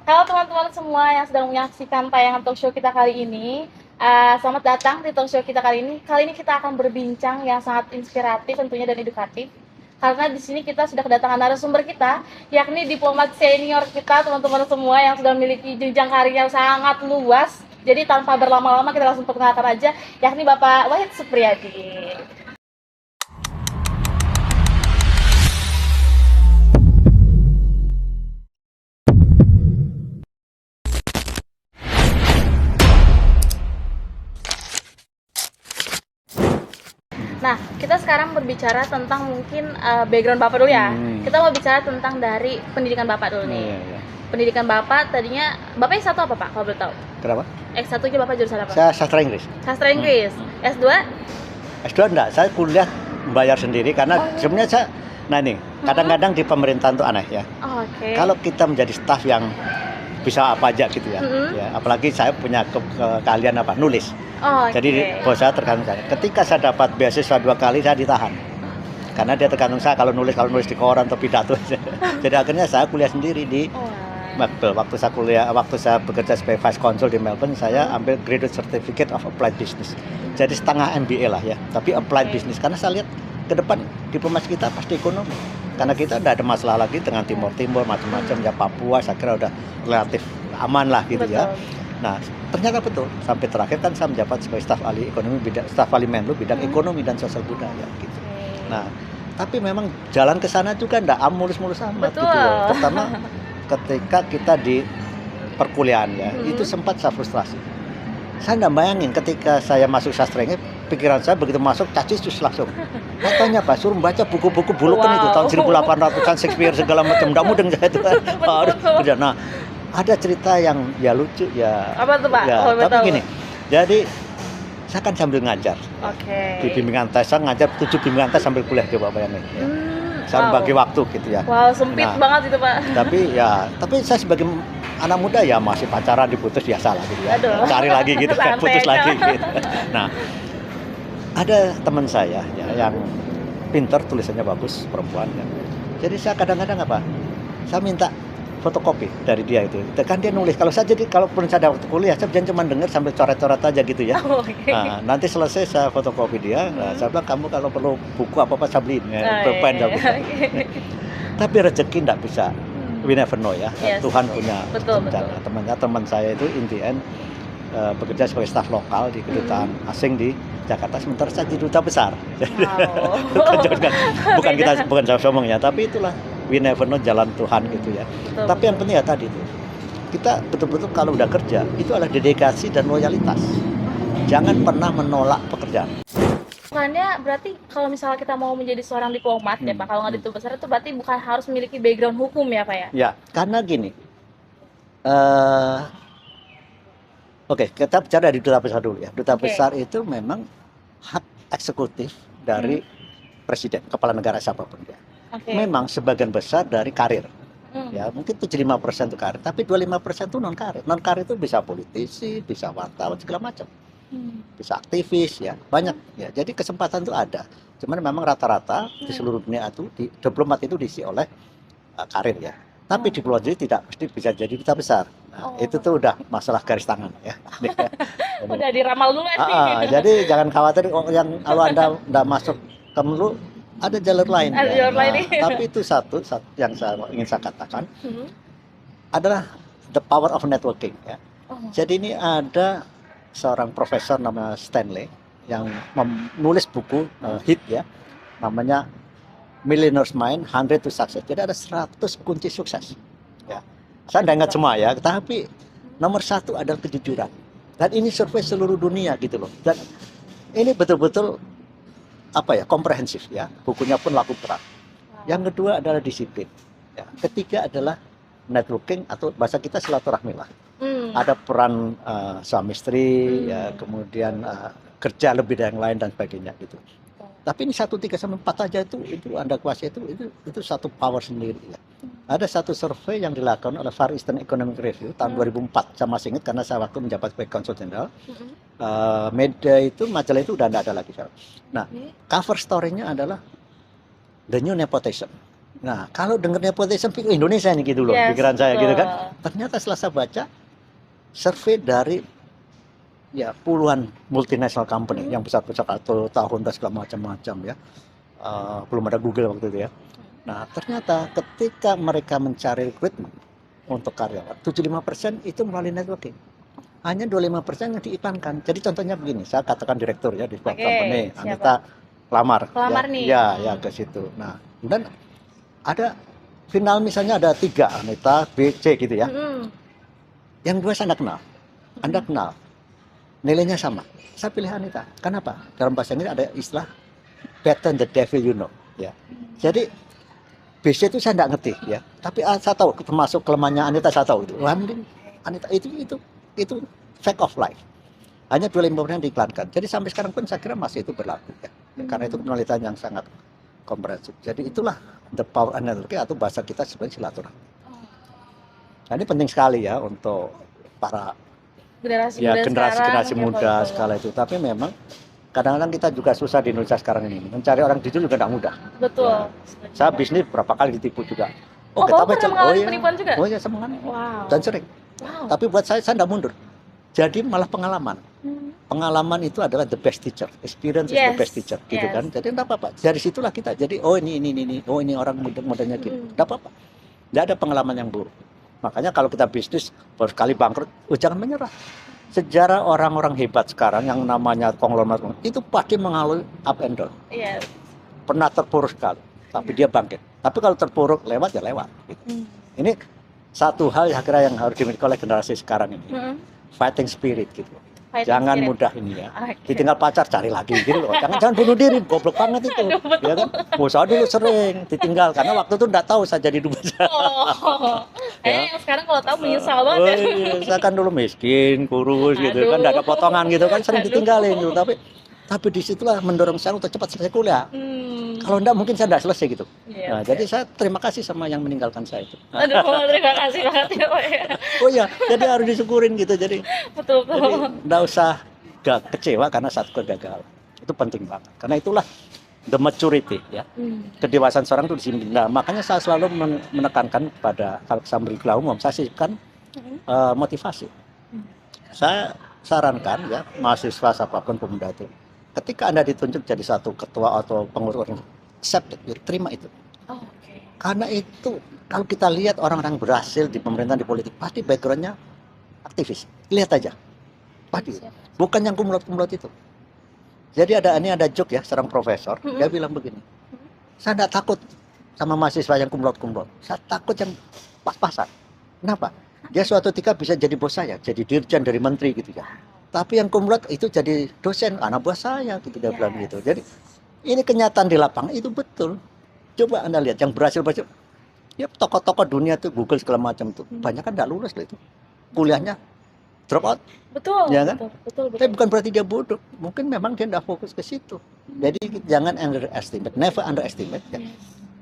Halo teman-teman semua yang sedang menyaksikan tayangan talk show kita kali ini. Selamat datang di talk show kita kali ini. Kali ini kita akan berbincang yang sangat inspiratif tentunya dan edukatif. Karena di sini kita sudah kedatangan narasumber kita, yakni diplomat senior kita, teman-teman semua yang sudah memiliki jenjang karir yang sangat luas. Jadi tanpa berlama-lama kita langsung perkenalkan aja, yakni Bapak Wahid Supriyadi. Nah, kita sekarang berbicara tentang mungkin background Bapak dulu ya. Kita mau bicara tentang dari pendidikan Bapak dulu nih. Iya. Pendidikan Bapak tadinya, Bapak S1 apa Pak kalau boleh tahu? Kenapa? S1-nya Bapak jurusan apa? Saya sastra Inggris. Sastra Inggris. S2? S2 enggak, saya kuliah membayar sendiri karena sebenarnya saya, nah ini, kadang-kadang di pemerintahan itu aneh ya. Oh, oke. Kalau kita menjadi staf yang bisa apa aja gitu ya, ya apalagi saya punya keahlian apa, nulis. Oh, Jadi bos saya tergantung saya. Ketika saya dapat beasiswa 2 kali, saya ditahan. Karena dia tergantung saya kalau nulis di koran atau pidato. Jadi akhirnya saya kuliah sendiri di waktu saya bekerja sebagai vice consul di Melbourne, saya ambil graduate certificate of applied business. Jadi setengah MBA lah ya, tapi applied business karena saya lihat ke depan diplomasi kita pasti ekonomi. Karena kita udah ada masalah lagi dengan Timur macam-macam ya, Papua saya kira udah relatif aman lah gitu. Betul. Ya. Nah, ternyata betul sampai terakhir kan saya menjabat sebagai staf ahli ekonomi staf ahli Menlu bidang ekonomi dan sosial budaya gitu. Nah, tapi memang jalan ke sana juga enggak mulus-mulus amat gitu loh. Pertama ketika kita di perkuliahan ya, itu sempat saya frustrasi. Saya nggak bayangin ketika saya masuk sastra ini, pikiran saya begitu masuk cacis langsung. Katanya Pak, suruh baca buku-buku Bulukan itu tahun 1800-an Shakespeare segala macam, nggak mudeng saya itu kan. Nah, ada cerita yang ya lucu ya. Apa tuh Pak? Ya, tapi gini, jadi saya kan sambil ngajar. Oke. Di bimbingan tes, saya ngajar 7 bimbingan tes sambil kuliah, coba bayangin. Ya. Saya bagi waktu gitu ya. Wow, sempit banget itu Pak. Tapi saya sebagai anak muda ya masih pacaran diputus biasa lah gitu ya. Cari lagi gitu kan, putus lagi gitu. Nah, ada teman saya ya yang pintar, tulisannya bagus, perempuan ya. Jadi saya kadang-kadang saya minta fotokopi dari dia itu. Kan dia nulis. Kalau pun saya ada waktu kuliah, saya jangan cuma dengar sambil coret-coret aja gitu ya. Nah, nanti selesai saya fotokopi dia. Nah, saya bilang kamu kalau perlu buku apa-apa saya beliin ya, pulpen saya beliin. Tapi rezeki enggak bisa. We never know ya. Yes, Tuhan punya rencana. Teman saya itu in the end bekerja sebagai staf lokal di kedutaan asing di Jakarta, sementara saya di duta besar. Wow. bukan saya sombong ya, tapi itulah we never know, jalan Tuhan gitu ya. Tapi yang penting ya tadi itu, kita betul-betul kalau udah kerja itu adalah dedikasi dan loyalitas. Jangan pernah menolak pekerjaan. Bukannya berarti kalau misalnya kita mau menjadi seorang diplomat ya Pak, kalau nggak di duta besar itu berarti bukan harus memiliki background hukum ya Pak ya? Ya, karena gini. Oke, kita bicara dari duta besar dulu ya. Duta besar itu memang hak eksekutif dari presiden, kepala negara siapapun ya. Memang sebagian besar dari karir. Ya, mungkin 75% itu karir, tapi 25% itu non karir. Non karir itu bisa politisi, bisa wartawan segala macam. Bisa aktivis ya, banyak ya. Jadi kesempatan itu ada. Cuman memang rata-rata di seluruh dunia itu diplomat itu diisi oleh karir ya. Tapi diplomat tidak mesti bisa jadi duta besar. Nah, itu tuh udah masalah garis tangan ya. Udah diramal dulu nih. Jadi jangan khawatir kalau Anda enggak masuk ke Menlu, ada jalur lain. Tapi itu satu yang ingin saya katakan adalah the power of networking ya. Jadi ini ada seorang profesor namanya Stanley yang menulis buku hit ya, namanya Millionaire's Mind 100 to Success. Jadi ada 100 kunci sukses ya. Saya tidak ingat semua ya, tapi nomor 1 adalah kejujuran. Dan ini survei seluruh dunia gitu loh. Dan ini betul-betul komprehensif ya. Bukunya pun laku berat. Yang kedua adalah disiplin. Ya. Ketiga adalah networking atau bahasa kita silaturahmi lah. Ada peran suami istri, ya, kemudian kerja lebih dari yang lain dan sebagainya gitu. Tapi ini 1, 3 sampai 4 aja itu Anda kuasai itu satu power sendiri ya. Ada satu survei yang dilakukan oleh Far Eastern Economic Review tahun 2004. Saya masih ingat karena saya waktu menjabat sebagai konsul jenderal. Media itu, majalah itu udah tidak ada lagi. Nah, cover story-nya adalah the new nepotism. Nah, kalau dengar nepotisme Indonesia nih gitu loh, pikiran saya gitu kan. Ternyata setelah saya baca survei dari ya puluhan multinational company yang besar-besar atau tahun dan segala macam-macam ya. Belum ada Google waktu itu ya. Nah, ternyata ketika mereka mencari rekrutmen untuk karyawan, 75% itu melalui networking. Hanya 25% yang diiklankan. Jadi contohnya begini, saya katakan direktur ya di sebuah company, Anita lamar ya, nih. Ya ke situ. Nah, dan ada final misalnya ada 3 Anita, B, C gitu ya. Yang 2 saya kenal. Anda kenal. Nilainya sama. Saya pilih Anita. Kenapa? Dalam bahasa Inggris ada istilah better the devil you know ya. Jadi BC itu saya tidak ngerti ya, tapi saya tahu termasuk kelemahannya Anita, saya tahu itu. Anita itu fact of life. Hanya 25% diiklankan. Jadi sampai sekarang pun saya kira masih itu berlaku ya. Karena itu penelitian yang sangat komprehensif. Jadi itulah the power and networking atau bahasa kita sebenarnya silaturahmi. Nah, ini penting sekali ya untuk para generasi muda sekala itu. Tapi memang kadang-kadang kita juga susah di Indonesia sekarang ini. Mencari orang jujur juga tidak mudah. Betul. Ya. Saya bisnis berapa kali ditipu juga. Kamu pernah mengalami penipuan juga? Oh ya, saya mengalami. Wow. Dan sering. Wow. Tapi buat saya tidak mundur. Jadi malah pengalaman. Pengalaman itu adalah the best teacher. Experience is the best teacher, gitu kan. Jadi tidak apa-apa. Dari situlah kita. Jadi ini orang muda-mudanya gitu. Tidak apa-apa. Tidak ada pengalaman yang buruk. Makanya kalau kita bisnis baru sekali bangkrut, jangan menyerah. Sejarah orang-orang hebat sekarang yang namanya konglomerat itu pasti mengalami up and down. Pernah terpuruk sekali, tapi dia bangkit. Tapi kalau terpuruk lewat ya lewat. Gitu. Ini satu hal yang kira yang harus dimiliki oleh generasi sekarang ini. Fighting spirit gitu. Jangan mudah ini ya. Ditinggal pacar cari lagi gitu loh. Jangan bunuh diri, goblok banget itu. Ya kan? Saya dulu sering ditinggal karena waktu itu enggak tahu saya jadi dubes. Yang sekarang kalau tahu menyesal banget. Saya kan dulu miskin, kurus gitu kan, enggak ada potongan gitu kan, sering ditinggalin gitu. Tapi disitulah mendorong saya untuk cepat selesai kuliah. Kalau enggak mungkin saya enggak selesai gitu. Nah, jadi saya terima kasih sama yang meninggalkan saya itu. Terima kasih banget ya Pak ya. Oh iya, jadi harus disyukurin gitu. Jadi betul. Jadi enggak usah kecewa karena satu kegagalan. Itu penting banget. Karena itulah the maturity ya. Kedewasaan seorang itu di sini. Nah, makanya saya selalu menekankan pada kalau saya beri kuliah umum, saya sisipkan motivasi. Saya sarankan ya mahasiswa apapun pemuda itu, ketika Anda ditunjuk jadi satu ketua atau pengurus, accept it, terima itu. Karena itu kalau kita lihat orang-orang berhasil di pemerintahan, di politik, pasti backgroundnya aktivis. Lihat aja, pasti. Bukan yang kumlot itu. Jadi ada joke ya, seorang profesor, dia bilang begini, saya tidak takut sama mahasiswa yang kumlot, saya takut yang pas-pasan. Kenapa? Dia suatu ketika bisa jadi bos saya, jadi dirjen dari menteri gitu ya. Tapi yang kumlot itu jadi dosen, anak buah saya gitu, dia bilang gitu. Jadi ini kenyataan di lapangan itu betul. Coba Anda lihat yang berhasil ya tokoh-tokoh dunia tuh Google segala macam tuh, banyak kan tidak lulus lah itu. Kuliahnya drop out. Betul, ya kan? Betul. Tapi bukan berarti dia bodoh. Mungkin memang dia tidak fokus ke situ. Jadi jangan underestimate, never underestimate ya.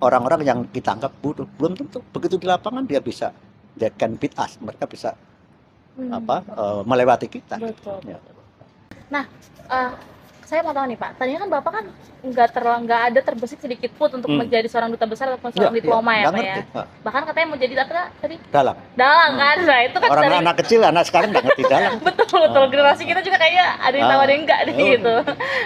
Orang-orang yang kita anggap bodoh, belum tentu. Begitu di lapangan dia can beat us. Mereka bisa melewati kita. Betul. Ya. Nah, saya mau tahu nih Pak, tadinya kan Bapak kan nggak ada terbesit sedikit pun untuk menjadi seorang duta besar atau seorang diploma ya Pak ya. Bahkan katanya mau jadi apa tadi? Dalang kan, nah itu kan orang anak kecil, anak sekarang nggak ngerti dalang. betul. Generasi kita juga kayaknya ada yang tahu ada yang enggak gitu.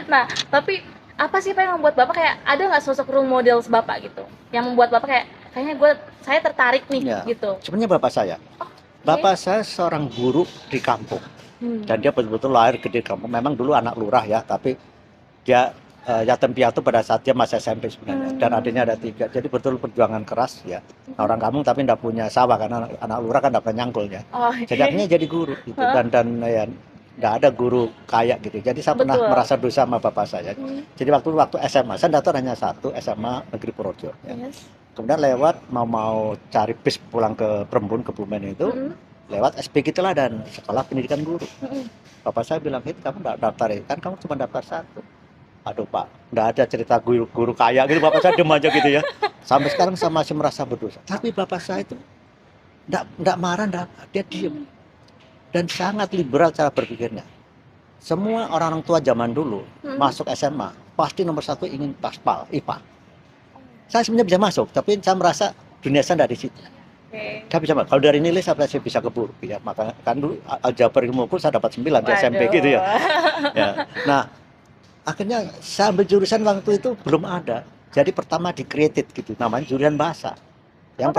Nah, tapi apa sih Pak yang membuat Bapak kayak ada nggak sosok role model Bapak gitu, yang membuat Bapak kayaknya saya tertarik nih gitu? Sebenarnya bapak saya. Bapak saya seorang guru di kampung. Dan dia betul-betul lahir gede di kampung. Memang dulu anak lurah ya, tapi dia yatim piatu pada saat dia masih SMP sebenarnya. Dan adiknya ada 3. Jadi betul perjuangan keras ya. Orang kampung tapi tidak punya sawah karena anak lurah kan tidak pernah nyangkul ya. Jadi akhirnya jadi guru gitu. Dan ya tidak ada guru kaya gitu. Jadi saya pernah merasa dosa sama bapak saya. Jadi waktu SMA saya datang hanya satu SMA Negeri Purworejo. Ya. Kemudian lewat mau cari bis pulang ke Perembun, ke Bumen itu, lewat SPG Teladan, Sekolah Pendidikan Guru. Bapak saya bilang, kamu nggak daftar ya? Kan kamu cuma daftar 1. Aduh Pak, nggak ada cerita guru kaya gitu. Bapak saya dem aja gitu ya. Sampai sekarang saya masih merasa berdosa. Tapi bapak saya itu nggak marah, dia diem. Dan sangat liberal cara berpikirnya. Semua orang tua zaman dulu masuk SMA, pasti nomor 1 ingin paspal, IPA. Saya sebenarnya bisa masuk, tapi saya merasa dunia saya dari situ. Saya bisa masuk. Kalau dari nilai saya bisa keburu, ya. Maka kan dulu aljabar ilmu ukur saya dapat 9 di SMP gitu ya. Ya. Nah, akhirnya saya ambil jurusan waktu itu belum ada. Jadi pertama di-created gitu, namanya jurusan bahasa. Yang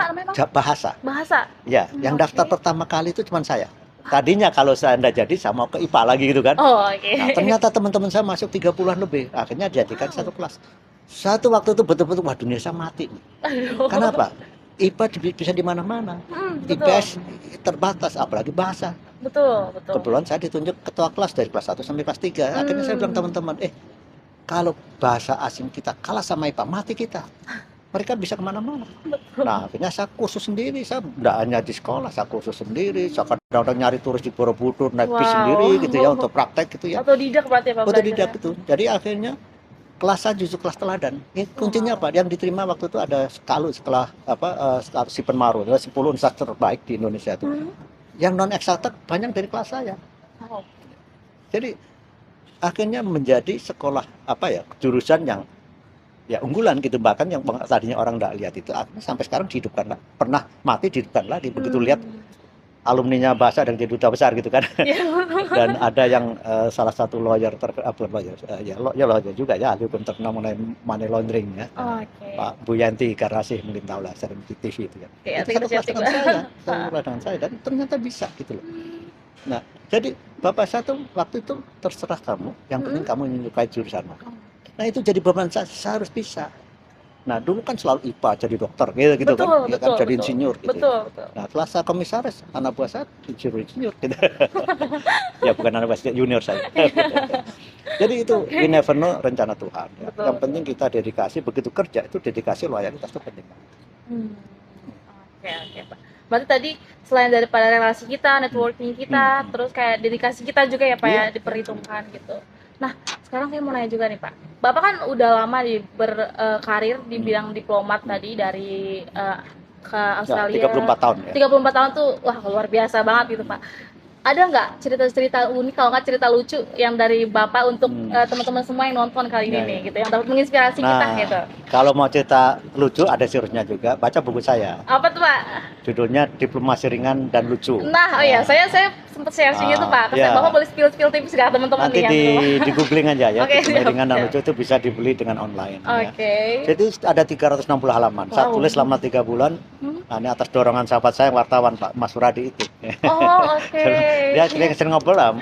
bahasa. Bahasa. Ya, yang daftar pertama kali itu cuma saya. Tadinya kalau saya enggak jadi, saya mau ke IPA lagi gitu kan. Nah, ternyata teman-teman saya masuk 30-an lebih. Akhirnya dijadikan satu kelas. Satu waktu itu betul-betul, wah dunia saya mati. Kenapa? IPA bisa di mana-mana. IPS terbatas, apalagi bahasa. Betul. Kebetulan saya ditunjuk ketua kelas dari kelas 1 sampai kelas 3. Akhirnya saya bilang teman-teman, kalau bahasa asing kita kalah sama IPA, mati kita. Mereka bisa kemana-mana. Nah, akhirnya saya kursus sendiri. Saya tidak hanya di sekolah, saya kursus sendiri. Saya kadang-kadang nyari turis di Borobudur, naik bis sendiri gitu ya, untuk praktek gitu ya. Otodidak berarti Pak? Otodidak itu. Jadi akhirnya kelas saya justru kelas teladan. Ini kuncinya apa? Yang diterima waktu itu ada sekolah si Penmaru, 10 universitas terbaik di Indonesia itu. Yang non eksakta banyak dari kelas saya. Jadi akhirnya menjadi sekolah jurusan yang ya unggulan gitu, bahkan yang tadinya orang nggak lihat itu akhirnya sampai sekarang dihidupkan, pernah mati dihidupkan lagi begitu lihat alumninya bahasa dan jadi duta besar gitu kan. Dan ada yang salah satu lawyer lawyer juga ya, ahli hukum terkenal mengenai money laundering ya. Pak Bu Yanti Karasih mungkin tahu lah, sering di TV itu ya. Itu satu kelas dengan saya dan ternyata bisa gitu loh. Nah, jadi bapak saya tuh waktu itu terserah kamu, yang penting kamu menyukai jurusanmu. Nah, itu jadi beban saya harus bisa. Nah, dulu kan selalu IPA jadi dokter gitu kan, jadi insinyur gitu. Betul. Nah, setelah saya komisaris, anak buah saya insinyur gitu. Ya bukan anak buah, junior saya. Jadi itu we never know, rencana Tuhan. Ya. Yang penting kita dedikasi, begitu kerja itu dedikasi, loyalitas itu penting. Oke, Pak. Berarti tadi selain daripada relasi kita, networking kita, terus kayak dedikasi kita juga ya Pak ya, diperhitungkan gitu. Nah, sekarang saya mau nanya juga nih Pak. Bapak kan udah lama berkarir di bidang diplomat tadi dari ke Australia. 34 tahun ya. 34 tahun tuh wah luar biasa banget gitu Pak. Ada nggak cerita-cerita unik, kalau nggak cerita lucu yang dari Bapak untuk teman-teman semua yang nonton kali ini nih, gitu, yang dapat menginspirasi kita gitu? Kalau mau cerita lucu ada seriusnya juga, baca buku saya. Apa tuh Pak? Judulnya Diplomasi Ringan dan Lucu. Nah, iya, saya sempat searching itu Pak. Terus Bapak boleh spill tips ke teman-teman nih. Nanti di googling aja ya. Diplomasi Ringan dan Lucu itu bisa dibeli dengan online. Ya. Jadi ada 360 halaman. Saya tulis selama 3 bulan. Nah, ini atas dorongan sahabat saya wartawan Pak Mas Suradi itu. Dia sering ngobrol lah.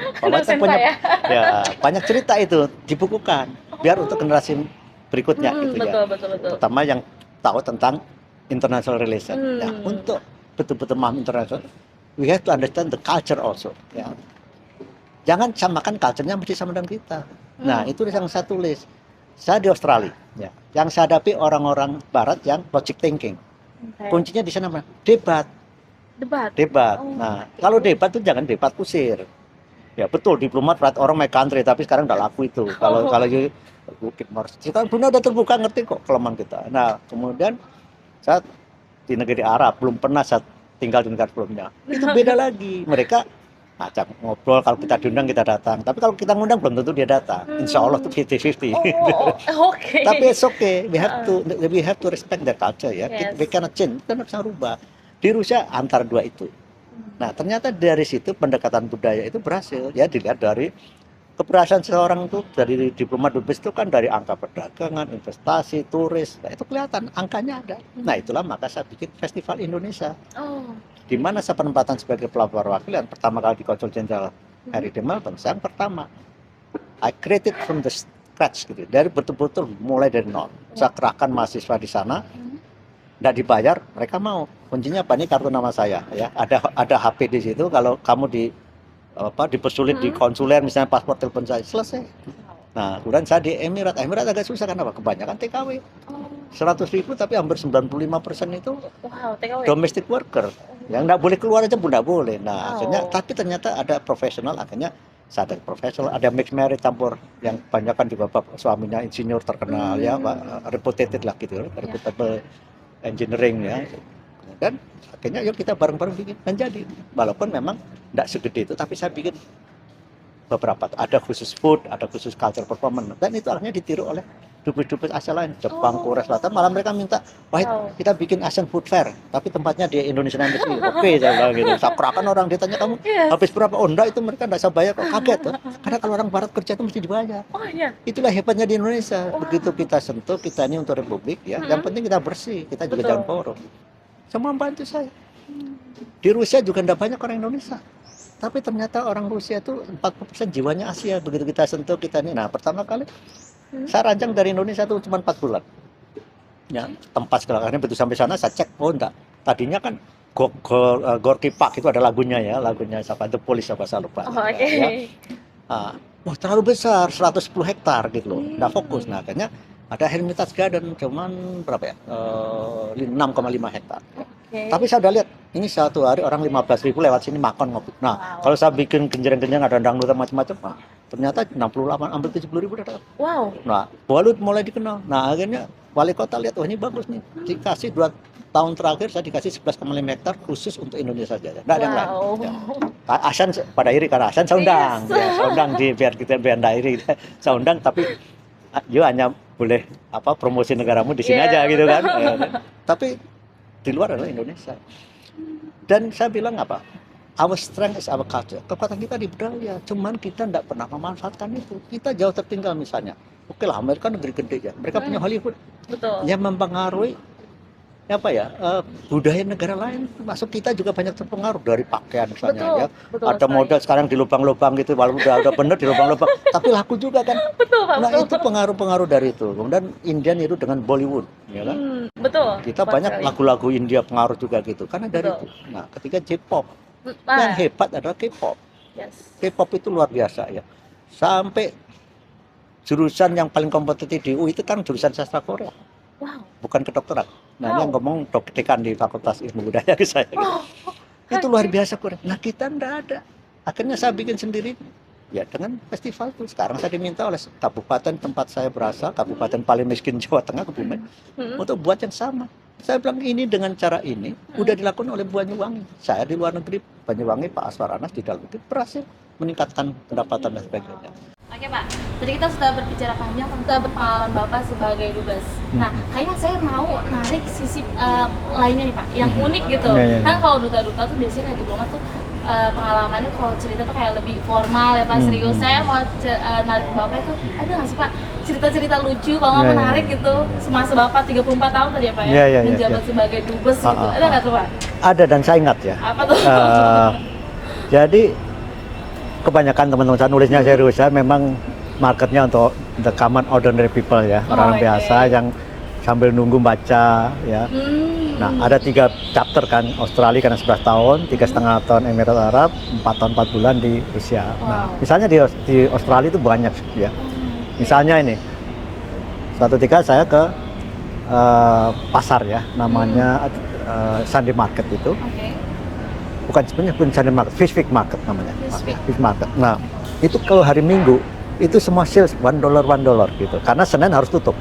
Banyak cerita itu dibukukan biar untuk generasi berikutnya gitu ya. Betul. Pertama yang tahu tentang international relation. Ya, untuk betul-betul memahami internasional, we have to understand the culture also. Ya. Jangan samakan culture-nya mesti sama dengan kita. Nah, itu yang saya tulis. Saya di Australia, ya. Yang saya hadapi orang-orang Barat yang logic thinking. Kuncinya di sana debat. Nah, kalau debat itu jangan debat kusir. Ya betul, diplomat orang my country, tapi sekarang nggak laku itu. Kalau kita dunia udah terbuka, ngerti kok kelemahan kita. Nah, kemudian saat di negeri Arab belum pernah saya tinggal di negara sebelumnya. Itu beda lagi. Mereka ngajak ngobrol, kalau kita diundang kita datang. Tapi kalau kita ngundang belum tentu dia datang. Insya Allah itu 50-50. Tapi it's okay. We have to respect their culture ya. We cannot change. Kita nggak bisa rubah. Di Rusia antara dua itu. Nah, ternyata dari situ pendekatan budaya itu berhasil. Ya dilihat dari keberhasilan seseorang itu, dari diplomat dubes itu kan dari angka perdagangan, investasi, turis. Nah, itu kelihatan angkanya ada. Nah, itulah maka saya bikin Festival Indonesia. Di mana saya penempatan sebagai pelapor perwakilan pertama kali di Konsul Jenderal RI di Melbourne, yang pertama I created from the scratch gitu. Dari betul-betul mulai dari nol. Saya kerahkan mahasiswa di sana. Nggak dibayar, mereka mau. Kuncinya apa? Ini kartu nama saya ya. Ada HP di situ. Kalau kamu dipersulit di konsuler misalnya paspor telepon saya, selesai. Nah, kemudian saya di Emirat agak susah karena kebanyakan TKW. 100.000 tapi hampir 95% itu domestic worker. Yang nggak boleh keluar aja pun nggak boleh. Nah, akhirnya tapi ternyata ada profesional, akhirnya saya ada profesional, ada mixed marriage campur yang banyak kan juga bapak suaminya insinyur terkenal ya, Pak, reputed lah gitu, reputable engineering ya. Dan akhirnya yuk kita bareng-bareng bikin dan jadi. Walaupun memang tidak segede itu, tapi saya bikin beberapa. Ada khusus food, ada khusus culture performance. Dan itu akhirnya ditiru oleh dubes-dubes Asia lain, Jepang, Korea Selatan. Malah mereka minta, wah kita bikin Asian Food Fair, tapi tempatnya di Indonesian Embassy. Oke, saya bilang gitu. Sakrakan orang ditanya kamu habis berapa? Oh enggak, itu mereka enggak usah bayar kok. Kaget tuh. Karena kalau orang barat kerja itu mesti dibayar. Itulah hebatnya di Indonesia. Begitu kita sentuh, kita ini untuk Republik ya. Yang penting kita bersih, kita juga jangan korup. Semua bantu saya. Di Rusia juga enggak banyak orang Indonesia. Tapi ternyata orang Rusia itu 40% jiwanya Asia. Begitu kita sentuh, kita ini. Nah, pertama kali saya rancang dari Indonesia itu cuma 4 bulan. Ya, tempat segala macam begitu sampai sana saya cek, oh enggak. Tadinya kan Gorky Park itu ada lagunya ya, lagunya siapa? The Police apa saya lupa. Ya. Wah, terlalu besar, 110 hektar gitu loh. Enggak fokus. Nah, akhirnya ada Hermitage Garden cuman berapa ya? 6,5 hektar. Tapi saya udah lihat, ini satu hari orang 15.000 lewat sini makan ngopi. Nah, kalau saya bikin genjreng-genjreng ada dangdutan macam-macam, ternyata 68 hampir 70.000 datang. Wow. Nah, Bollywood mulai dikenal. Nah, akhirnya wali kota lihat, oh ini bagus nih. Dikasih 2 tahun terakhir saya dikasih 11,5 hektar khusus untuk Indonesia saja. Enggak ada yang lain. Ya. Asan pada iri karena Asan saya undang. Yes. Ya, saya undang di biar kita iri saya undang tapi hanya boleh promosi negaramu di sini aja gitu kan. Tapi di luar adalah Indonesia. Dan saya bilang apa? Our strength is our culture. Kekuatan kita di budaya. Cuman kita tidak pernah memanfaatkan itu. Kita jauh tertinggal misalnya. Oke lah, Amerika negeri gede ya. Mereka punya Hollywood. Betul. Yang mempengaruhi budaya negara lain. Masuk kita juga banyak terpengaruh dari pakaian misalnya. Betul, ada model sekarang di lubang-lubang gitu. Walaupun udah bener di lubang-lubang. Tapi laku juga kan. Betul, Pak. Nah itu pengaruh-pengaruh dari itu. Kemudian Indian itu dengan Bollywood. Ya kan? Betul. Kita banyak lagu-lagu India pengaruh juga gitu. Karena dari itu. Nah ketika J-pop. Yang hebat adalah K-pop. Yes. K-pop itu luar biasa ya. Sampai jurusan yang paling kompetitif di UI itu kan jurusan sastra Korea. Wow. Bukan kedokteran. Nah ini yang ngomong dekan di Fakultas Ilmu Budaya ke saya. Itu luar biasa Korea. Nah kita enggak ada. Akhirnya saya bikin sendiri. Ya dengan festival itu. Sekarang saya diminta oleh kabupaten tempat saya berasal, kabupaten paling miskin Jawa Tengah, Kebumen, untuk buat yang sama. Saya bilang ini dengan cara ini udah dilakukan oleh Banyuwangi. Saya di luar negeri, Banyuwangi, Pak Aswar Anas di dalam negeri berhasil meningkatkan pendapatan dan sebagainya. Oke Pak, tadi kita sudah berbicara panjang tentang pengalaman Bapak sebagai dubes. Nah, kayaknya saya mau narik sisi lainnya nih Pak, yang unik gitu. Kan kalau duta-duta tuh biasanya kayak diplomat tuh pengalamannya kalau cerita tuh kayak lebih formal ya Pak, serius. Saya mau narik Bapak itu, ada nggak sih Pak cerita-cerita lucu kalau menarik gitu semasa Bapak 34 tahun tadi ya Pak ya, menjabat sebagai dubes gitu. Ada nggak tuh Pak? Ada dan saya ingat ya. Apa tuh? Jadi kebanyakan teman-teman saya nulisnya serius ya, memang marketnya untuk the common ordinary people ya, orang biasa yang sambil nunggu baca ya. Nah ada 3 chapter kan, Australia karena 11 tahun, 3,5 tahun Emirat Arab, 4 tahun 4 bulan di Rusia. Nah misalnya di Australia itu banyak ya. Misalnya ini, suatu ketika saya ke pasar ya, namanya Sunday Market itu. Bukan sebenarnya Sunday Market, Fish Market namanya. Fish Market. Nah itu kalau hari Minggu itu semua sales $1 gitu, karena Senin harus tutup.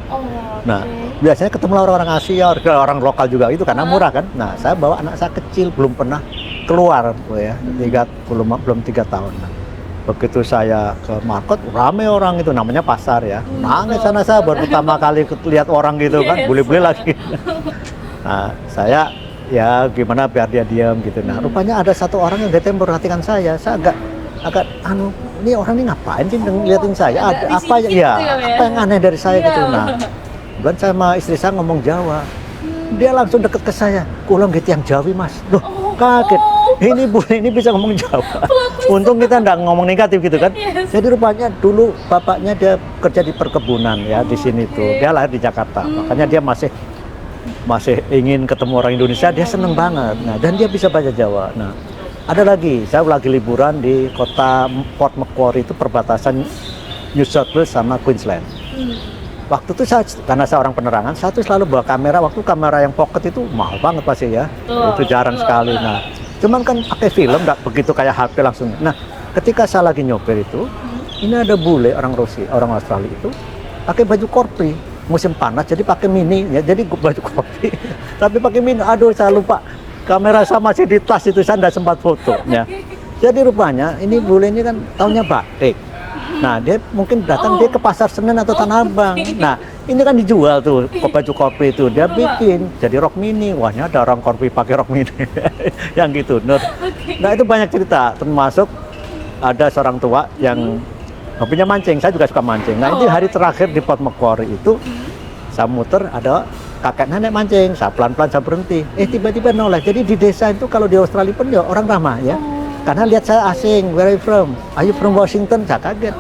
Nah biasanya ketemu orang-orang Asia, orang lokal juga itu karena murah kan. Nah saya bawa anak saya kecil belum pernah keluar ya, belum 3 tahun. Nah, begitu saya ke market rame orang itu, namanya pasar ya. Nangis sana saya baru pertama kali lihat orang gitu kan, beli-beli lagi. Nah saya ya gimana biar dia diam gitu. Nah rupanya ada satu orang yang datang memperhatikan saya agak ini orang ini ngapain sih ngeliatin saya, ada apa ya, apa yang aneh dari saya gitu. Nah dan saya sama istri saya ngomong Jawa, dia langsung deket ke saya, kulang gitu yang Jawi mas. Loh kaget, ini bisa ngomong Jawa. Untung kita nggak ngomong negatif gitu kan. Jadi rupanya dulu bapaknya dia kerja di perkebunan ya di sini tuh, dia lahir di Jakarta, makanya dia masih ingin ketemu orang Indonesia, dia seneng banget. Nah, dan dia bisa bahasa Jawa. Nah, ada lagi, saya lagi liburan di kota Port Macquarie itu perbatasan New South Wales sama Queensland. Waktu itu karena saya orang penerangan, saya tuh selalu bawa kamera. Waktu kamera yang pocket itu mahal banget pasti ya, itu jarang sekali. Nah, cuman kan pakai film, nggak begitu kayak HP langsung. Nah, ketika saya lagi nyopir itu, ini ada bule orang Australia itu pakai baju korpri. Musim panas jadi pakai mini ya, jadi baju kopi tapi pakai mini. Aduh saya lupa, kamera saya masih di tas itu, saya tidak sempat foto ya. Jadi rupanya ini bule ini kan taunya batik. Nah, dia mungkin datang dia ke pasar Senen atau Tanah Abang. Nah, ini kan dijual tuh baju korpi itu. Dia bikin jadi rok mini. Wah, ada orang korpi pakai rok mini. Yang gitu. Nah, itu banyak cerita. Termasuk ada seorang tua yang hobinya mancing. Saya juga suka mancing. Nah, ini hari terakhir di Port Macquarie itu saya muter ada kakek nenek mancing. Saya pelan-pelan saya berhenti. Tiba-tiba noleh. Jadi di desa itu kalau di Australia pun ya orang ramah ya. Karena lihat saya asing, where are you from? Are you from Washington? Saya kaget.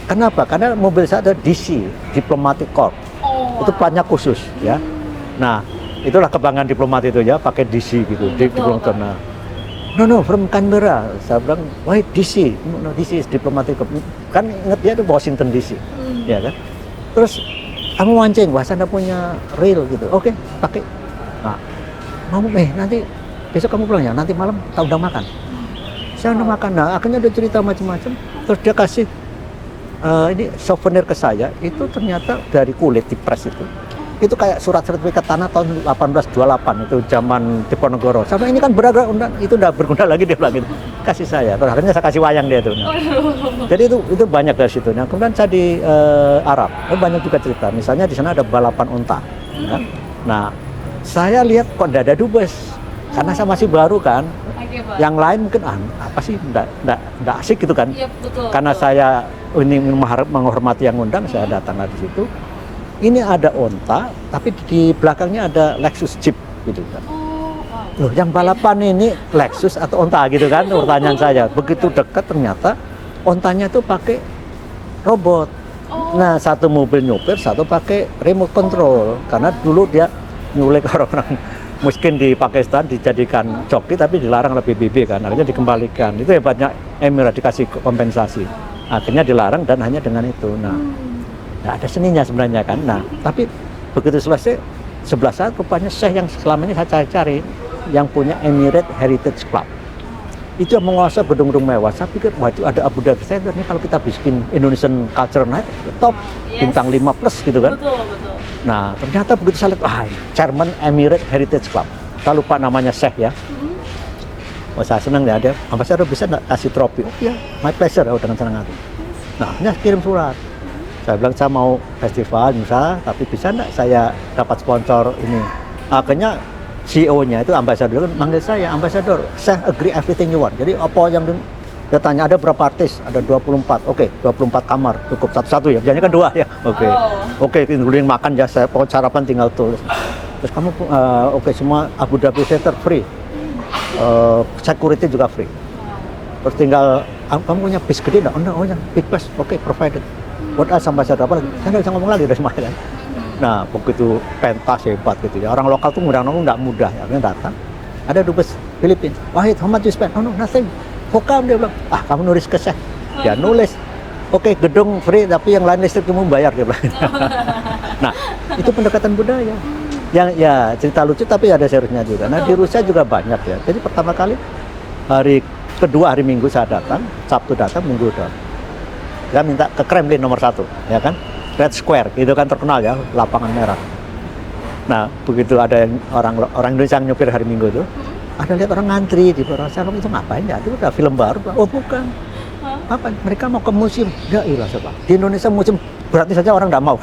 Kenapa? Karena mobil saya ada DC, Diplomatic Corps. Itu platnya khusus, ya. Nah, itulah kebanggaan diplomat itu ya, pakai DC gitu, diplomat. Nah, no, from Canberra. Saya bilang, why DC? No, DC is Diplomatic Corps. Kan ingat dia itu Washington DC, ya kan? Terus kamu mancing, wah saya punya reel gitu. Oke, pakai. Nah, nanti besok kamu pulang ya, nanti malam tak udah makan. Saya udah makan, nah akhirnya dia cerita macam-macam. Terus dia kasih ini souvenir ke saya, itu ternyata dari kulit dipres itu. Itu kayak surat sertifikat tanah tahun 1828, itu zaman Diponegoro. Sama ini kan beragam, itu udah berguna lagi dia bilang gitu. Kasih saya, terus akhirnya saya kasih wayang dia tuh. Nah. Jadi itu banyak dari situ. Nah, kemudian saya di Arab, banyak juga cerita. Misalnya di sana ada balapan unta. Ya. Nah, saya lihat kok tidak ada dubes, karena saya masih baru kan. Yang lain mungkin apa sih enggak asik gitu kan. Iya, betul, karena saya ini menghormati yang undang, saya datang di situ. Ini ada onta tapi di belakangnya ada Lexus Jeep gitu kan. Loh, yang balapan ini Lexus atau onta gitu kan, pertanyaan saya. Begitu dekat ternyata ontanya tuh pakai robot. Nah, satu mobil nyupir, satu pakai remote control. Karena dulu dia nyulik orang-orang miskin di Pakistan, dijadikan joki tapi dilarang oleh PBB kan, akhirnya dikembalikan. Itu hebatnya Emirat, dikasih kompensasi, akhirnya dilarang dan hanya dengan itu. Nah, ada seninya sebenarnya kan. Nah, tapi begitu selesai, sebelah saya rupanya Syekh yang selama ini saya cari, yang punya Emirate Heritage Club. Itu yang menguasai gedung-gedung mewah. Saya pikir, waduh ada Abu Dhabi Center nih, kalau kita bikin Indonesian Culture Night, top, bintang 5+ gitu kan. Betul. Nah, ternyata begitu saya lihat, Chairman Emirate Heritage Club. Saya lupa namanya Syekh ya. Saya senang ya, dia ambasador bisa nggak kasih trofi? Oh iya, my pleasure, dengan senang hati. Nah, akhirnya kirim surat. Saya bilang saya mau festival misalnya, tapi bisa nggak saya dapat sponsor ini? Akhirnya CEO-nya itu ambasador manggil saya, ambasador, saya agree everything you want. Jadi apa yang dia tanya, ada berapa artis? Ada 24. Oke, 24 kamar, cukup satu-satu ya. Biasanya kan 2 ya. Oke, duluin makan ya, saya pokoknya sarapan tinggal tulis. Terus kamu semua Abu Dhabi Center free. Security juga free. Terus tinggal kamu punya bis gede enggak? Oh ya, big bus. Oke, provided. Buat ambasador apa lagi? Saya nggak bisa ngomong lagi dari semuanya kan. Nah, begitu pentas hebat gitu ya. Orang lokal tuh ngundang-ngundang nggak mudah ya. Akhirnya datang. Ada dubes Filipina. Wahid, how much you spend? Oh no, nothing. Hukam, dia bilang, kamu nulis ke Syekh. Dia nulis. Oke, gedung free tapi yang lain listrik kamu bayar, dia bilang. Nah, itu pendekatan budaya. Yang ya cerita lucu tapi ada seriusnya juga. Nah, di Rusia juga banyak ya. Jadi pertama kali hari Minggu saya datang, Sabtu datang, Minggu datang. Saya minta ke Kremlin nomor 1, ya kan? Red Square, itu kan terkenal ya, lapangan merah. Nah, begitu ada yang orang Indonesia yang nyupir hari Minggu itu, ada lihat orang ngantri di bawah salon itu ngapain ya? Itu udah film baru. Oh bukan. Apa? Mereka mau ke museum. Ya ilah sebab. Di Indonesia museum berarti saja orang nggak mau.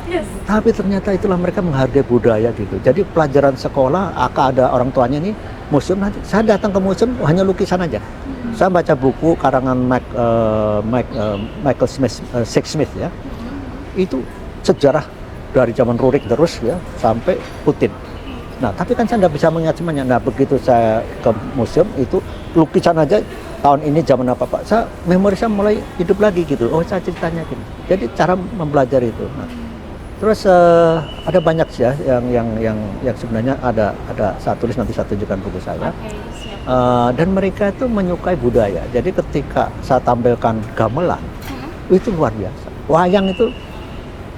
Yes. Tapi ternyata itulah mereka menghargai budaya gitu. Jadi pelajaran sekolah, ada orang tuanya nih museum nanti. Saya datang ke museum hanya lukisan aja. Saya baca buku karangan Michael Smith ya. Itu sejarah dari zaman Rurik terus ya sampai Putin. Nah, tapi kan saya nggak bisa mengingat semuanya. Nah, begitu saya ke museum itu lukisan aja tahun ini zaman apa Pak? Memori saya mulai hidup lagi gitu. Oh, saya ceritanya gini. Jadi cara mempelajari itu. Nah, terus ada banyak sih ya yang sebenarnya ada saya tulis nanti saya tunjukkan buku saya. Dan mereka itu menyukai budaya. Jadi ketika saya tampilkan gamelan itu luar biasa. Wayang itu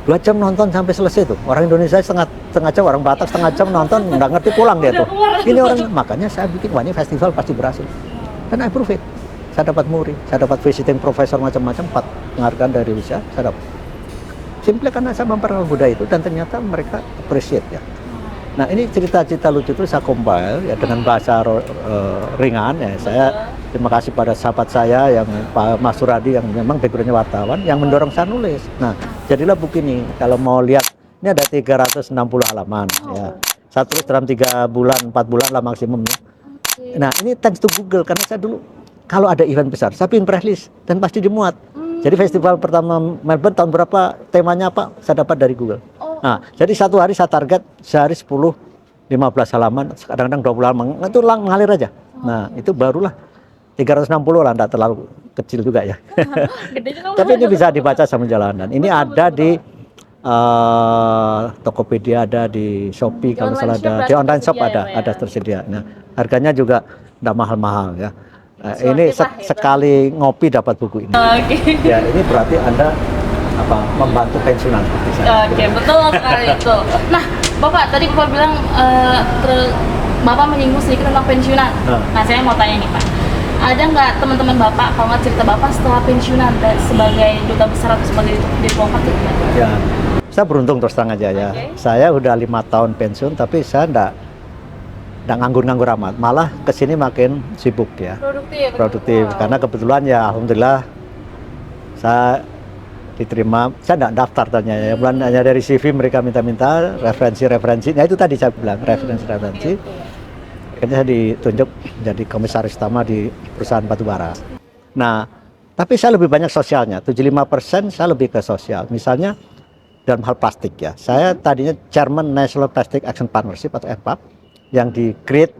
2 jam nonton sampai selesai tuh. Orang Indonesia setengah jam, orang Batak setengah jam nonton, nggak ngerti pulang dia tuh. Ini orang, makanya saya bikin, wah ini festival pasti berhasil. Dan I prove it. Saya dapat muri, saya dapat visiting profesor macam-macam, 4 penghargaan dari Rusia, saya dapat. Simply karena saya memperkenalkan budaya itu, dan ternyata mereka appreciate ya. Nah ini cerita-cerita lucu itu saya compile ya dengan bahasa ringan ya. Saya terima kasih pada sahabat saya yang Pak Mas Suradi yang memang backgroundnya wartawan yang mendorong saya nulis. Nah, jadilah buku ini. Kalau mau lihat, ini ada 360 halaman ya. Saya tulis dalam 3 bulan, 4 bulan lah maksimumnya. Nah, ini thanks to Google karena saya dulu kalau ada event besar, saya bikin press list dan pasti dimuat. Jadi festival pertama Melbourne tahun berapa, temanya apa, saya dapat dari Google. Nah, jadi satu hari saya target sehari 10, 15 halaman, kadang-kadang 20 halaman, itu mengalir aja. Nah, itu barulah 360 lah, enggak terlalu kecil juga ya. Gede juga. Tapi ini bisa dibaca sambil jalanan. Ini ada di Tokopedia, ada di Shopee, kalau salah ada di online shop ada tersedia. Nah, harganya juga enggak mahal-mahal ya. Ini sekali ngopi dapat buku ini. Ya, ini berarti Anda membantu pensiunan seperti saya. Oke, betul sekali itu. Nah, Bapak tadi Bapak bilang Bapak menyinggung sedikit tentang pensiunan. Nah, saya mau tanya nih Pak, ada nggak teman-teman Bapak, kalau nggak cerita Bapak setelah pensiunan sebagai duta besar atau sebagai diplomat itu gimana? Ya, saya beruntung terus terang aja ya. Saya udah 5 tahun pensiun, tapi saya nggak nganggur-nganggur amat. Malah kesini makin sibuk ya. Produktif. Karena kebetulan ya, alhamdulillah saya diterima. Saya nggak daftar tanya ya. Bulan hanya dari CV mereka minta-minta referensi. Nah itu tadi saya bilang referensi. Akhirnya saya ditunjuk jadi komisaris utama di perusahaan batubara. Nah, tapi saya lebih banyak sosialnya. 75% saya lebih ke sosial. Misalnya dalam hal plastik ya. Saya tadinya Chairman National Plastic Action Partnership atau NPAP yang di-create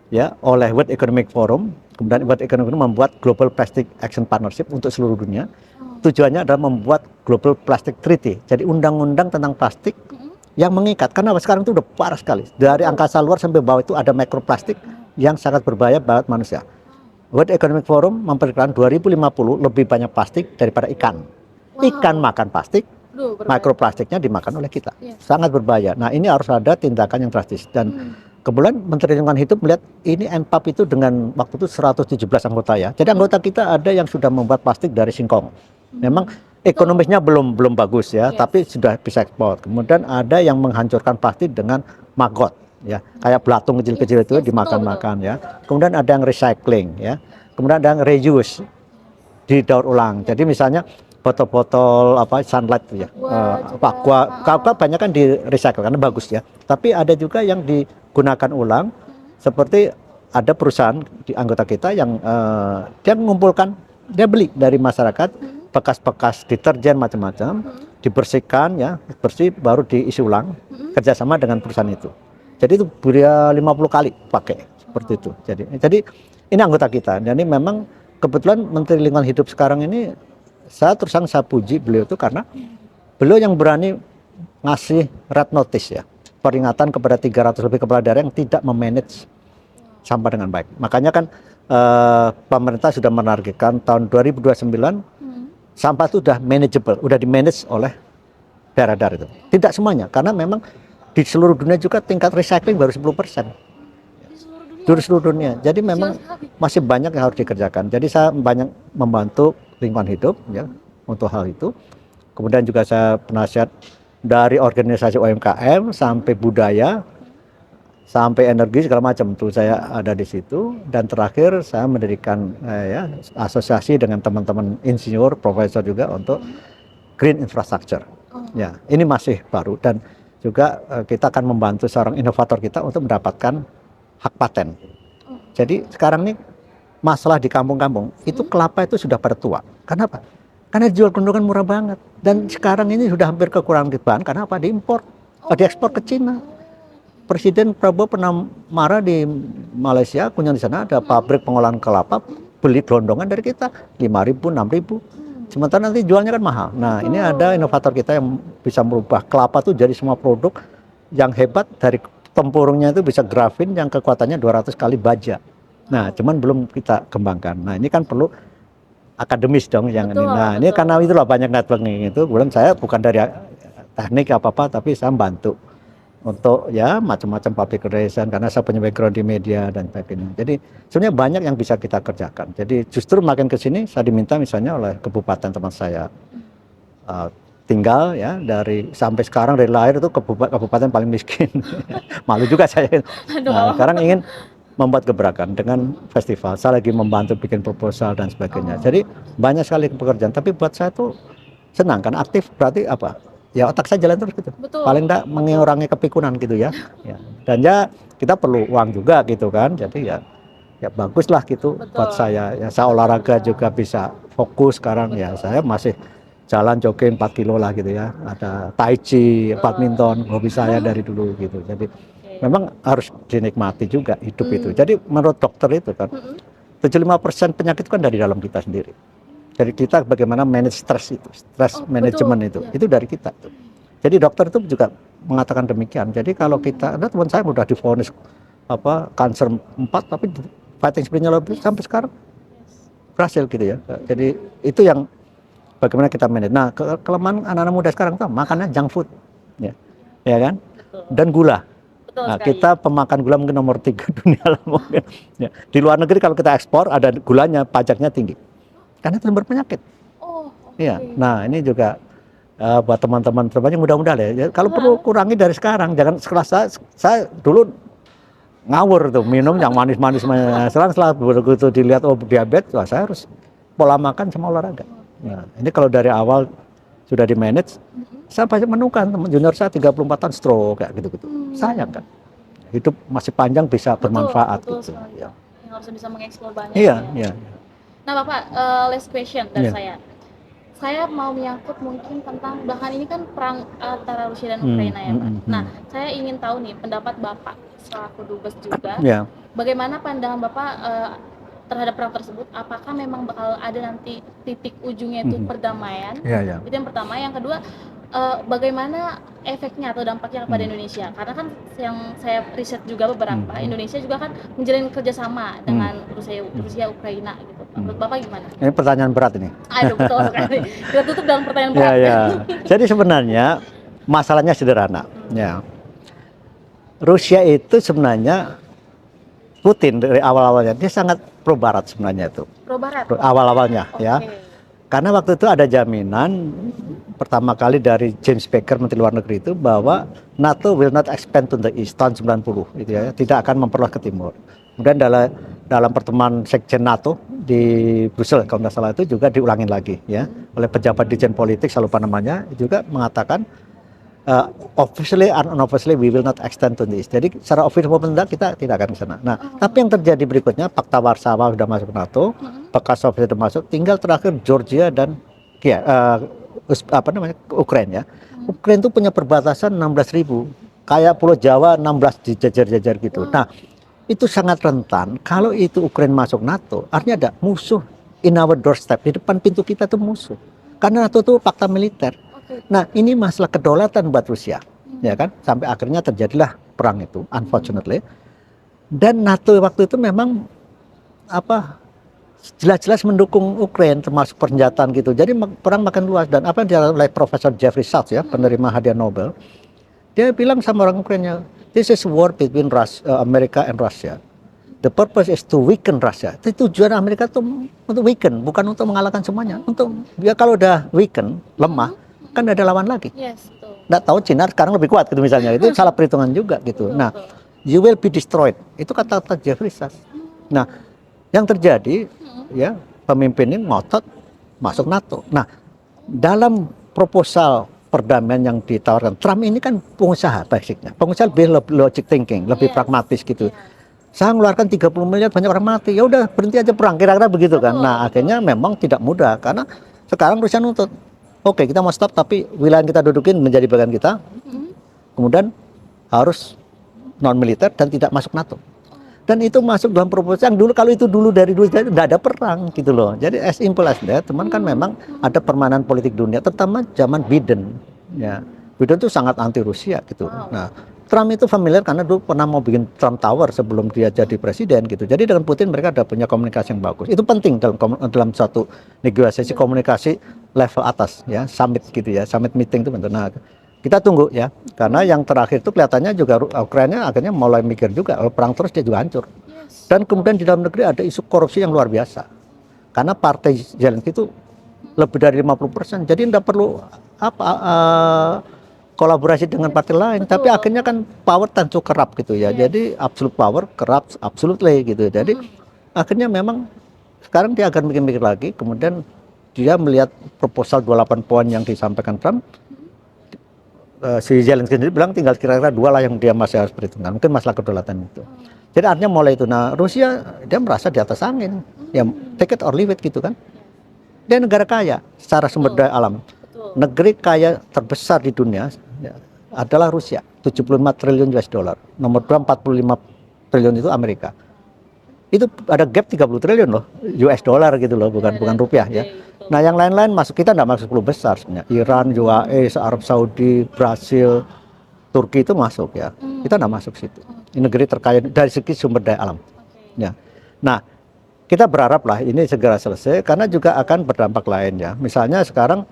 ya oleh World Economic Forum. Kemudian World Economic Forum membuat Global Plastic Action Partnership untuk seluruh dunia. Tujuannya adalah membuat Global Plastic Treaty. Jadi undang-undang tentang plastik yang mengikat. Karena sekarang itu udah parah sekali. Dari angkasa luar sampai bawah itu ada mikroplastik yang sangat berbahaya buat manusia. World Economic Forum memperkirakan 2050 lebih banyak plastik daripada ikan. Ikan makan plastik, mikroplastiknya dimakan oleh kita. Sangat berbahaya. Nah, ini harus ada tindakan yang drastis. Dan kebetulan Menteri Lingkungan Hidup melihat ini NPAP itu dengan waktu itu 117 anggota ya. Jadi anggota kita ada yang sudah membuat plastik dari singkong. Memang ekonomisnya belum bagus ya, tapi sudah bisa ekspor. Kemudian ada yang menghancurkan plastik dengan maggot ya, kayak belatung kecil-kecil itu dimakan-makan ya. Kemudian ada yang recycling ya. Kemudian ada yang reuse, didaur ulang. Jadi misalnya botol-botol sunlight ya, aqua banyak kan di recycle karena bagus ya. Tapi ada juga yang digunakan ulang, seperti ada perusahaan di anggota kita yang dia mengumpulkan, dia beli dari masyarakat bekas-bekas deterjen macam-macam, dibersihkan ya, bersih baru diisi ulang, kerjasama dengan perusahaan itu. Jadi itu dia 50 kali pakai seperti itu. Jadi ini anggota kita. Jadi memang kebetulan Menteri Lingkungan Hidup sekarang ini saya puji beliau itu karena beliau yang berani ngasih red notice ya, peringatan kepada 300 lebih kepala daerah yang tidak memanage sampah dengan baik. Makanya kan pemerintah sudah menargetkan tahun 2029 sampah itu sudah manageable, sudah di-manage oleh daerah-daerah itu. Tidak semuanya, karena memang di seluruh dunia juga tingkat recycling baru 10%. Di seluruh dunia. Jadi memang masih banyak yang harus dikerjakan. Jadi saya banyak membantu lingkungan hidup ya untuk hal itu. Kemudian juga saya penasihat dari organisasi UMKM sampai budaya, sampai energi segala macam tuh saya ada di situ. Dan terakhir saya mendirikan asosiasi dengan teman-teman insinyur, profesor juga untuk green infrastructure. Ya, ini masih baru dan juga kita akan membantu seorang inovator kita untuk mendapatkan hak paten. Jadi sekarang ini masalah di kampung-kampung itu kelapa itu sudah pada tua. Kenapa? Karena jual gelondongan murah banget. Dan sekarang ini sudah hampir kekurangan bahan. Karena apa? Diimpor, diekspor ke Cina. Presiden Prabowo pernah marah di Malaysia, kunjung di sana ada pabrik pengolahan kelapa, beli gelondongan dari kita 5.000, 6.000. Sementara nanti jualnya kan mahal. Nah, ini ada inovator kita yang bisa merubah kelapa itu jadi semua produk yang hebat. Dari tempurungnya itu bisa grafin yang kekuatannya 200 kali baja. Nah, cuman belum kita kembangkan. Nah, ini kan perlu akademis dong yang ini. Nah, ini karena itulah banyak networking itu. Kemudian saya bukan dari teknik apa-apa, tapi saya bantu untuk ya macam-macam public relation karena saya punya background di media dan sebagainya. Jadi sebenarnya banyak yang bisa kita kerjakan. Jadi justru makin ke sini saya diminta misalnya oleh kabupaten teman saya tinggal ya dari sampai sekarang dari lahir itu kabupaten paling miskin. Malu juga saya. Nah, sekarang ingin membuat gebrakan dengan festival. Saya lagi membantu bikin proposal dan sebagainya. Jadi banyak sekali pekerjaan. Tapi buat saya tuh senang kan, aktif berarti apa? Ya otak saya jalan terus gitu. Betul. Paling enggak mengurangi kepikunan gitu ya. Dan ya kita perlu uang juga gitu kan. Jadi ya bagus lah gitu. Betul. Buat saya. Ya saya olahraga juga bisa fokus sekarang. Ya saya masih jalan jogging 4 kilo lah gitu ya. Ada tai chi, badminton, hobi saya dari dulu gitu. Jadi memang harus dinikmati juga hidup itu. Jadi menurut dokter itu kan 75% penyakit itu kan dari dalam kita sendiri. Jadi kita bagaimana manage stres itu, stres manajemen itu dari kita. Jadi dokter itu juga mengatakan demikian. Jadi kalau kita, ada teman saya udah divonis kanker 4 tapi fighting spiritnya lebih sampai sekarang berhasil gitu ya. Jadi itu yang bagaimana kita manage. Nah kelemahan anak-anak muda sekarang tuh makannya junk food, ya kan, dan gula. Nah, kita pemakan gula mungkin nomor 3 dunia lah mungkin. Ya. Di luar negeri kalau kita ekspor ada gulanya, pajaknya tinggi. Karena itu sumber penyakit. Iya. Nah, ini juga buat teman-teman terbanyak mudah-mudahan ya. Kalau perlu kurangi dari sekarang. Jangan sekelas saya dulu ngawur tuh minum yang manis-manis. Setelah begitu dilihat diabetes, wah saya harus pola makan sama olahraga. Nah, ini kalau dari awal sudah di manage, saya banyak menemukan teman junior saya 34 tahun stroke kayak gitu-gitu. Sayang kan, hidup masih panjang bisa bermanfaat gitu. Ya. Yang harus bisa mengeksplor banyak. Iya. Nah Bapak, last question dari saya. Saya mau menyangkut mungkin tentang bahkan ini kan perang antara Rusia dan Ukraina ya Pak. Nah saya ingin tahu nih pendapat Bapak selaku dubes juga. Bagaimana pandangan Bapak terhadap perang tersebut, apakah memang bakal ada nanti titik ujungnya itu perdamaian? Itu yang pertama. Yang kedua, bagaimana efeknya atau dampaknya kepada Indonesia? Karena kan yang saya riset juga beberapa, Indonesia juga kan menjalin kerjasama dengan Rusia Ukraina gitu. Menurut Bapak gimana? Ini pertanyaan berat ini. Aduh, betul sekali. Kita tutup dengan pertanyaan berat. Jadi sebenarnya masalahnya sederhana. Rusia itu sebenarnya Putin dari awal-awalnya dia sangat pro Barat sebenarnya itu. Pro Barat. Awal-awalnya ya. Karena waktu itu ada jaminan pertama kali dari James Baker Menteri Luar Negeri itu bahwa NATO will not expand to the east tahun 90 gitu ya, tidak akan memperluas ke timur. Kemudian dalam pertemuan Sekjen NATO di Brussel kalau nggak salah itu juga diulangin lagi ya oleh pejabat dirjen politik saya lupa namanya juga mengatakan officially and unofficially we will not extend to this. Jadi secara official kita tidak akan ke sana. Nah, tapi yang terjadi berikutnya Pakta Warsawa sudah masuk NATO, bekas Soviet sudah masuk, tinggal terakhir Georgia dan Ukraina ya. Ukraina itu punya perbatasan 16.000, kayak Pulau Jawa 16 dijajar-jajar gitu. Nah, itu sangat rentan. Kalau itu Ukraina masuk NATO, artinya ada musuh in our doorstep, di depan pintu kita tuh musuh. Karena NATO itu fakta militer. Nah, ini masalah kedaulatan buat Rusia, ya kan? Sampai akhirnya terjadilah perang itu, unfortunately. Dan NATO waktu itu memang jelas-jelas mendukung Ukraina termasuk persenjataan gitu. Jadi perang makin luas dan apa yang dilakukan oleh Profesor Jeffrey Sachs ya, penerima hadiah Nobel, dia bilang sama orang Ukraina, this is war between America and Russia. The purpose is to weaken Russia. Itu tujuan Amerika itu untuk weaken, bukan untuk mengalahkan semuanya. Untuk dia kalau udah weaken, lemah, kan ada lawan lagi. Nggak tahu Cina sekarang lebih kuat gitu misalnya. Itu salah perhitungan juga gitu. Nah, you will be destroyed. Itu kata-kata Jeffrey Sachs. Nah, yang terjadi ya pemimpin ini ngotot masuk NATO. Nah, dalam proposal perdamaian yang ditawarkan Trump ini kan pengusaha basicnya. Pengusaha lebih logic thinking, lebih pragmatis gitu. Saya ngeluarkan 30 miliar banyak orang mati. Ya udah berhenti aja perang, kira-kira begitu kan. Nah, akhirnya memang tidak mudah karena sekarang Rusia nuntut. Oke, kita mau stop tapi wilayah yang kita dudukin menjadi bagian kita. Kemudian harus non militer dan tidak masuk NATO. Dan itu masuk dalam proposal yang dulu kalau itu dulu dari dulu tidak ada perang gitu loh. Jadi as simple as that, teman kan memang ada permainan politik dunia terutama zaman Biden. Ya. Biden itu sangat anti Rusia gitu. Nah, Trump itu familiar karena dulu pernah mau bikin Trump Tower sebelum dia jadi presiden gitu. Jadi dengan Putin mereka ada punya komunikasi yang bagus. Itu penting dalam satu negosiasi komunikasi level atas ya, summit gitu ya, summit meeting itu bentuk. Nah, kita tunggu ya, karena yang terakhir itu kelihatannya juga Ukraina akhirnya mulai mikir juga, kalau perang terus dia juga hancur. Dan kemudian di dalam negeri ada isu korupsi yang luar biasa. Karena partai Zelensky itu lebih dari 50%, jadi tidak perlu kolaborasi dengan partai lain, Betul. tapi akhirnya kan power tentu kerap gitu ya. Yes. Jadi absolute power kerap absolutely gitu. Jadi akhirnya memang sekarang dia akan mikir-mikir lagi, kemudian dia melihat proposal 28 poin yang disampaikan Trump. Si Zelensky sendiri bilang tinggal kira-kira 2 lah yang dia masih harus perhitungkan, mungkin masalah kedaulatan itu. Jadi artinya mulai itu, nah Rusia dia merasa di atas angin, ya take it or leave it gitu kan. Dia negara kaya secara sumber daya alam. Betul. Negeri kaya terbesar di dunia ya, adalah Rusia, 75 triliun US dollar. Nomor 2 45 triliun itu Amerika. Itu ada gap 30 triliun loh US dollar gitu loh, bukan rupiah ya. Nah yang lain-lain masuk, kita enggak masuk 10 besar sebenarnya. Iran, UAE, Arab Saudi, Brasil, Turki itu masuk ya. Kita enggak masuk situ. Ini negeri terkaya dari segi sumber daya alam. Ya. Nah, kita berharap lah ini segera selesai karena juga akan berdampak lain ya. Misalnya sekarang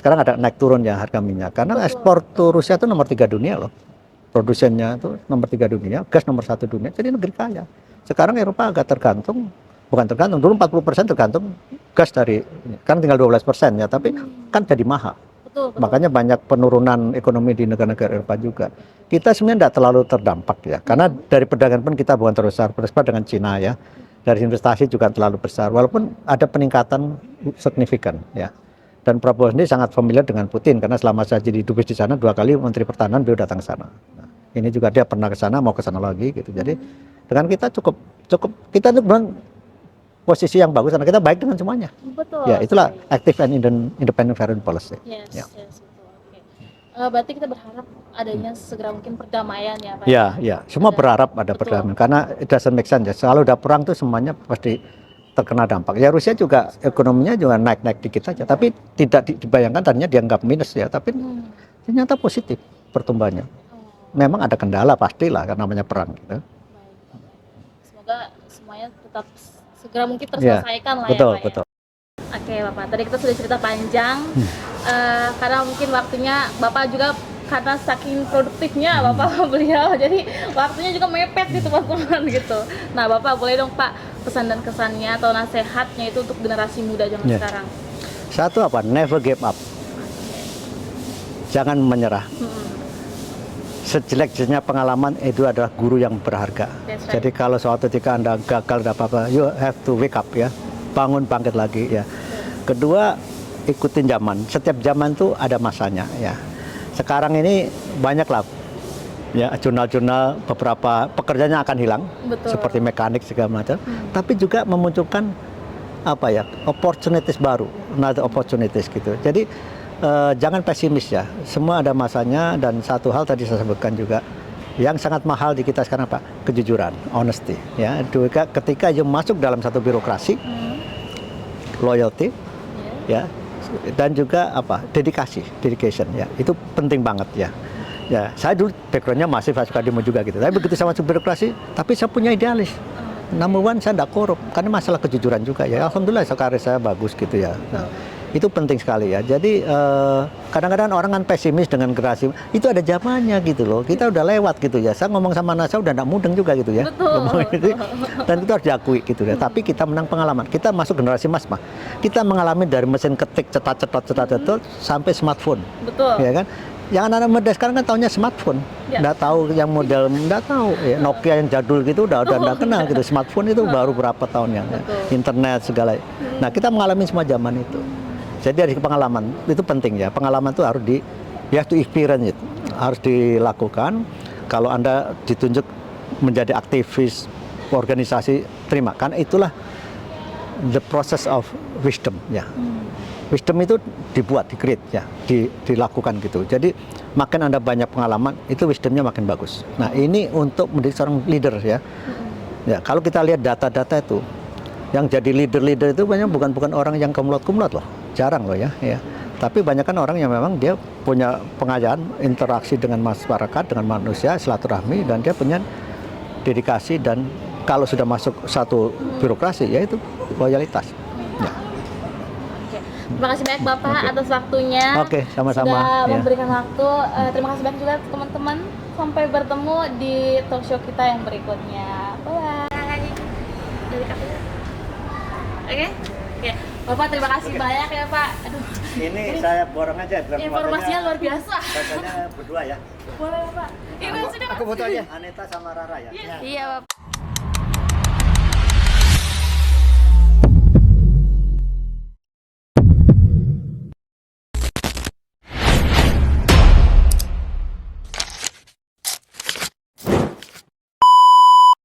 ada naik turun ya harga minyak karena ekspor tuh Rusia itu nomor 3 dunia loh. Produsennya itu nomor 3 dunia, gas nomor 1 dunia. Jadi negeri kaya. Sekarang Eropa agak tergantung, bukan tergantung, dulu 40% tergantung gas dari, kan tinggal 12% ya, tapi kan jadi mahal. Betul. Makanya banyak penurunan ekonomi di negara-negara Eropa juga. Kita sebenarnya tidak terlalu terdampak ya, karena dari perdagangan pun kita bukan terbesar dengan Cina ya. Dari investasi juga terlalu besar, walaupun ada peningkatan signifikan ya. Dan Prabowo sendiri sangat familiar dengan Putin karena selama saya jadi dubes di sana 2 kali Menteri Pertahanan beliau datang ke sana. Nah, ini juga dia pernah ke sana, mau ke sana lagi gitu. Jadi dengan kita cukup kita itu posisi yang bagus karena kita baik dengan semuanya. Betul. Ya, itulah active and independent foreign policy. Yes, Ya. yes, betul. Oke. Berarti kita berharap adanya segera mungkin perdamaian ya, Pak. Ya, semua berharap ada perdamaian karena it doesn't make sense ya. Kalau udah perang tuh semuanya pasti terkena dampak. Ya Rusia juga ekonominya juga naik-naik dikit saja, tapi tidak dibayangkan tadinya dianggap minus ya, tapi ternyata positif pertumbuhannya. Memang ada kendala pastilah karena namanya perang gitu. Semoga semuanya tetap segera mungkin terselesaikan lah betul, ya Pak. Betul. Oke Bapak, tadi kita sudah cerita panjang karena mungkin waktunya Bapak juga karena saking produktifnya Bapak beliau, jadi waktunya juga mepet gitu teman-teman gitu. Nah Bapak boleh dong Pak pesan dan kesannya atau nasihatnya itu untuk generasi muda zaman sekarang. Satu apa? Never give up. Jangan menyerah. Sejelek-jeleknya pengalaman itu adalah guru yang berharga. Right. Jadi kalau suatu ketika Anda gagal ada apa-apa, you have to wake up ya. Bangun bangkit lagi ya. Kedua, ikutin zaman. Setiap zaman itu ada masanya ya. Sekarang ini banyak lah ya jurnal-jurnal, beberapa pekerjaannya akan hilang. Betul. Seperti mekanik segala macam. Tapi juga memunculkan apa ya, opportunities baru, another opportunities gitu. Jadi jangan pesimis ya, semua ada masanya. Dan satu hal tadi saya sebutkan juga yang sangat mahal di kita sekarang apa? Kejujuran, honesty ya. Juga ketika you masuk dalam satu birokrasi, loyalty ya, dan juga apa? Dedication ya. Itu penting banget ya. Ya, saya dulu backgroundnya masih suka demo juga gitu. Tapi begitu saya masuk birokrasi, tapi saya punya idealis. Number one, saya tidak korup karena masalah kejujuran juga ya. Alhamdulillah karir saya bagus gitu ya. Nah, itu penting sekali ya. Jadi kadang-kadang orang kan pesimis dengan generasi itu ada zamannya gitu loh. Kita udah lewat gitu ya. Saya ngomong sama anak saya udah tidak mudeng juga gitu ya. Betul. Dan itu harus diakui gitu ya. Tapi kita menang pengalaman. Kita masuk generasi emas mah. Kita mengalami dari mesin ketik cetat sampai smartphone. Betul. Ya kan? Yang anak-anak muda sekarang kan tahunya smartphone, nggak tahu yang model, nggak tahu ya, Nokia yang jadul gitu udah nggak kenal gitu. Smartphone itu baru berapa tahun yang internet segala. Nah kita mengalami semua zaman itu. Jadi dari pengalaman itu penting ya. Pengalaman itu harus you have to experience it, harus dilakukan. Kalau Anda ditunjuk menjadi aktivis organisasi, terima. Karena itulah the process of wisdom ya. Wisdom itu dibuat, di-create ya, dilakukan gitu. Jadi makin Anda banyak pengalaman, itu wisdomnya makin bagus. Nah ini untuk menjadi seorang leader ya. Ya kalau kita lihat data-data itu, yang jadi leader-leader itu banyak bukan orang yang kumlot loh, jarang loh ya. Tapi banyak kan orang yang memang dia punya pengayaan, interaksi dengan masyarakat, dengan manusia, silaturahmi, dan dia punya dedikasi. Dan kalau sudah masuk satu birokrasi, yaitu loyalitas. Ya. Terima kasih banyak Bapak atas waktunya. Sama-sama. Sudah memberikan waktu. Terima kasih banyak juga teman-teman. Sampai bertemu di talk show kita yang berikutnya. Bye. Oke. Bapak terima kasih banyak ya Pak. Aduh. Ini saya borong aja biar Informasinya luar biasa. Rasanya berdua ya. Boleh Pak. Ini sudah. Aku foto aja. Aneta sama Rara ya. Iya Bapak.